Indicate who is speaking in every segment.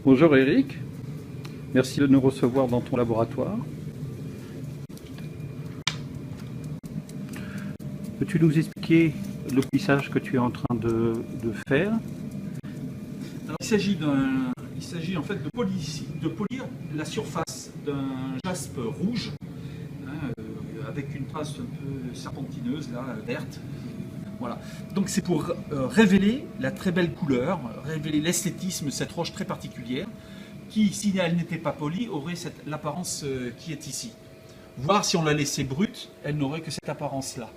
Speaker 1: Bonjour Eric, merci de nous recevoir dans ton laboratoire. Peux-tu nous expliquer le polissage que tu es en train de faire?
Speaker 2: Alors, il s'agit en fait de polir la surface d'un jaspe rouge, avec une trace un peu serpentineuse, là, verte. Voilà. Donc c'est pour révéler la très belle couleur, révéler l'esthétisme de cette roche très particulière, qui, si elle n'était pas polie, aurait l'apparence qui est ici. Voir si on la laissait brute, elle n'aurait que cette apparence-là.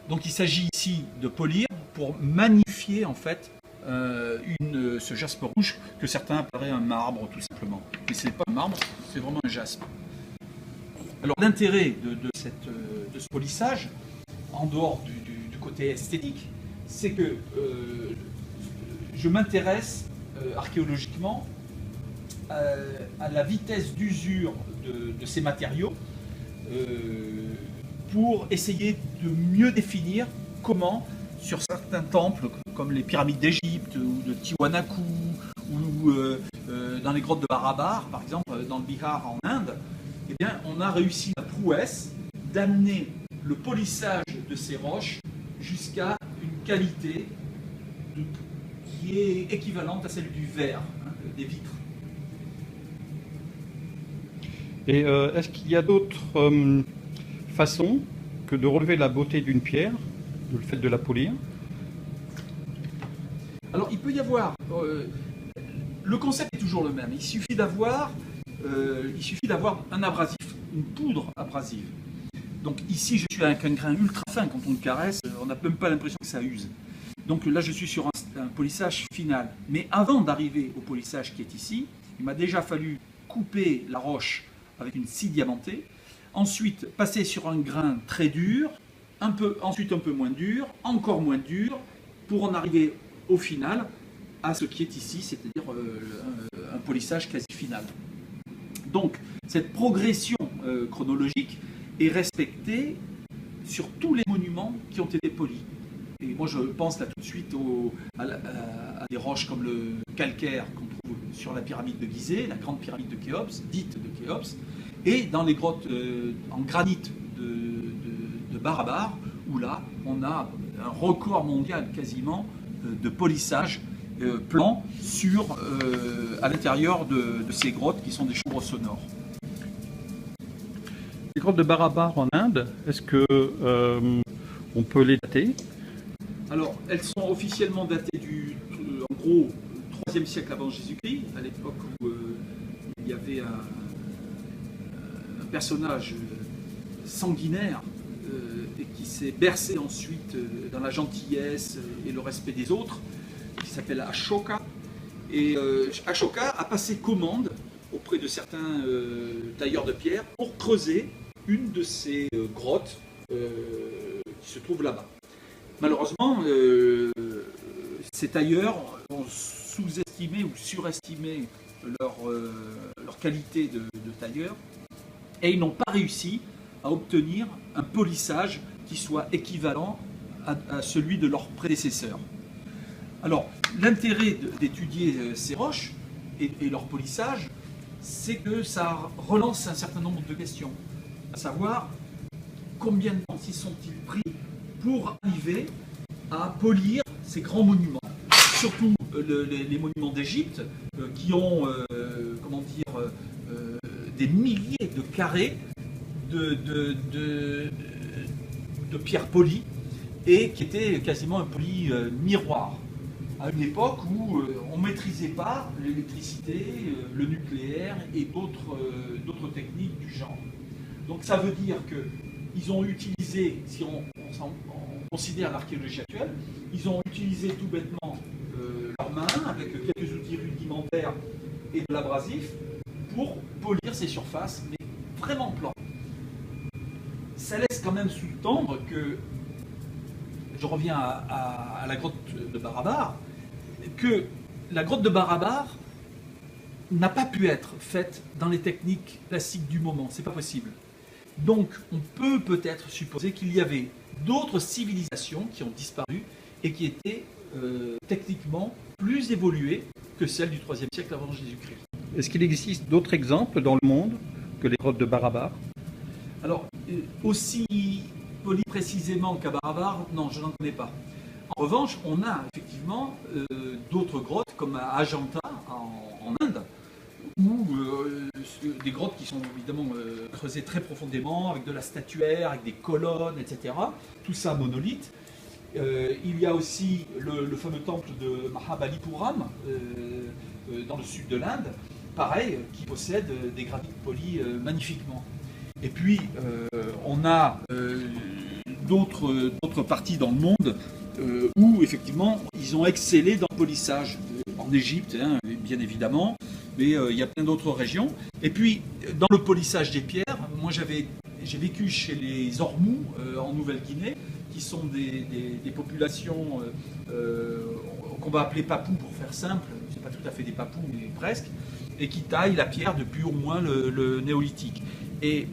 Speaker 2: Donc il s'agit ici de polir pour magnifier en fait ce jaspe rouge que certains appelleraient un marbre tout simplement. Mais ce n'est pas un marbre, c'est vraiment un jaspe. Alors l'intérêt de ce polissage, en dehors du côté esthétique, c'est que je m'intéresse archéologiquement à la vitesse d'usure de ces matériaux pour essayer de mieux définir comment, sur certains temples, comme les pyramides d'Égypte ou de Tiwanaku, ou dans les grottes de Barabar, par exemple, dans le Bihar en Inde, eh bien, on a réussi la prouesse d'amener le polissage de ces roches jusqu'à une qualité qui est équivalente à celle du verre, des vitres.
Speaker 1: Et est-ce qu'il y a d'autres façons que de relever la beauté d'une pierre, le fait de la polir?
Speaker 2: Alors il peut y avoir, le concept est toujours le même, il suffit d'avoir un abrasif, une poudre abrasive. Donc ici je suis avec un grain ultra fin, quand on le caresse, on n'a même pas l'impression que ça use. Donc là je suis sur un polissage final. Mais avant d'arriver au polissage qui est ici, il m'a déjà fallu couper la roche avec une scie diamantée, ensuite passer sur un grain très dur, ensuite un peu moins dur, encore moins dur, pour en arriver au final à ce qui est ici, c'est-à-dire un polissage quasi final. Donc cette progression chronologique est respectée sur tous les monuments qui ont été polis. Et moi je pense là tout de suite à des roches comme le calcaire qu'on trouve sur la pyramide de Gizeh, la grande pyramide de Khéops, dite de Khéops, et dans les grottes en granit de Barabar, où là on a un record mondial quasiment de polissage plan à l'intérieur de ces grottes qui sont des chambres sonores.
Speaker 1: Les grottes de Barabar en Inde, est-ce que on peut les dater?
Speaker 2: Alors, elles sont officiellement datées en gros, 3e siècle avant Jésus-Christ, à l'époque où il y avait un personnage sanguinaire et qui s'est bercé ensuite dans la gentillesse et le respect des autres, qui s'appelle Ashoka. Et Ashoka a passé commande auprès de certains tailleurs de pierre pour creuser une de ces grottes qui se trouve là-bas. Malheureusement, ces tailleurs ont sous-estimé ou surestimé leur qualité de tailleur et ils n'ont pas réussi à obtenir un polissage qui soit équivalent à celui de leurs prédécesseurs. Alors, l'intérêt d'étudier ces roches et leur polissage, c'est que ça relance un certain nombre de questions. À savoir, combien de temps s'y sont-ils pris pour arriver à polir ces grands monuments, surtout les monuments d'Égypte qui ont des milliers de carrés de pierres polies et qui étaient quasiment un poli miroir à une époque où on ne maîtrisait pas l'électricité, le nucléaire et d'autres techniques du genre. Donc ça veut dire qu'ils ont utilisé, si on considère l'archéologie actuelle, ils ont utilisé tout bêtement leurs mains avec quelques outils rudimentaires et de l'abrasif pour polir ces surfaces, mais vraiment plan. Ça laisse quand même sous-tendre que, je reviens à la grotte de Barabar, que la grotte de Barabar n'a pas pu être faite dans les techniques classiques du moment, c'est pas possible. Donc on peut peut-être supposer qu'il y avait d'autres civilisations qui ont disparu et qui étaient techniquement plus évoluées que celles du IIIe siècle avant Jésus-Christ.
Speaker 1: Est-ce qu'il existe d'autres exemples dans le monde que les grottes de Barabar?
Speaker 2: Alors, aussi poli précisément qu'à Barabar, non, je n'en connais pas. En revanche, on a effectivement d'autres grottes comme à Ajanta en Inde, ou des grottes qui sont évidemment creusées très profondément, avec de la statuaire, avec des colonnes, etc. Tout ça monolithe. Il y a aussi le fameux temple de Mahabalipuram dans le sud de l'Inde, pareil, qui possède des granits polis magnifiquement. Et puis, on a d'autres parties dans le monde où, effectivement, ils ont excellé dans le polissage. En Égypte, hein, bien évidemment, mais il y a plein d'autres régions. Et puis, dans le polissage des pierres, moi j'ai vécu chez les Ormous en Nouvelle-Guinée, qui sont des populations qu'on va appeler papous pour faire simple, c'est pas tout à fait des papous, mais presque, et qui taillent la pierre depuis au moins le néolithique. Et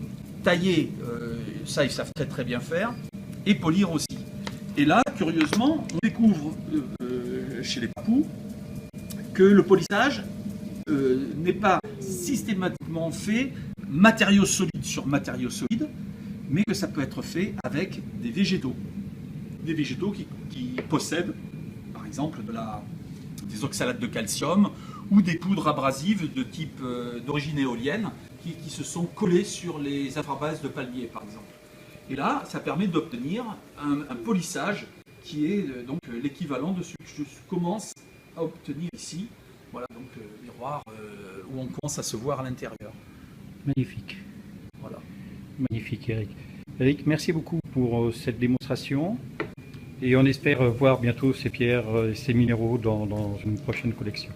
Speaker 2: tailler, ça ils savent très très bien faire, et polir aussi. Et là, curieusement, on découvre chez les papous que le polissage n'est pas systématiquement fait matériaux solides sur matériaux solides, mais que ça peut être fait avec des végétaux. Des végétaux qui possèdent, par exemple, des oxalates de calcium ou des poudres abrasives de type d'origine éolienne qui se sont collées sur les infrabases de palmier, par exemple. Et là, ça permet d'obtenir un polissage qui est donc l'équivalent de ce que je commence à obtenir ici. Voilà, donc miroir où on commence à se voir à l'intérieur.
Speaker 1: Magnifique.
Speaker 2: Voilà.
Speaker 1: Magnifique, Eric. Eric, merci beaucoup pour cette démonstration. Et on espère voir bientôt ces pierres et ces minéraux dans une prochaine collection.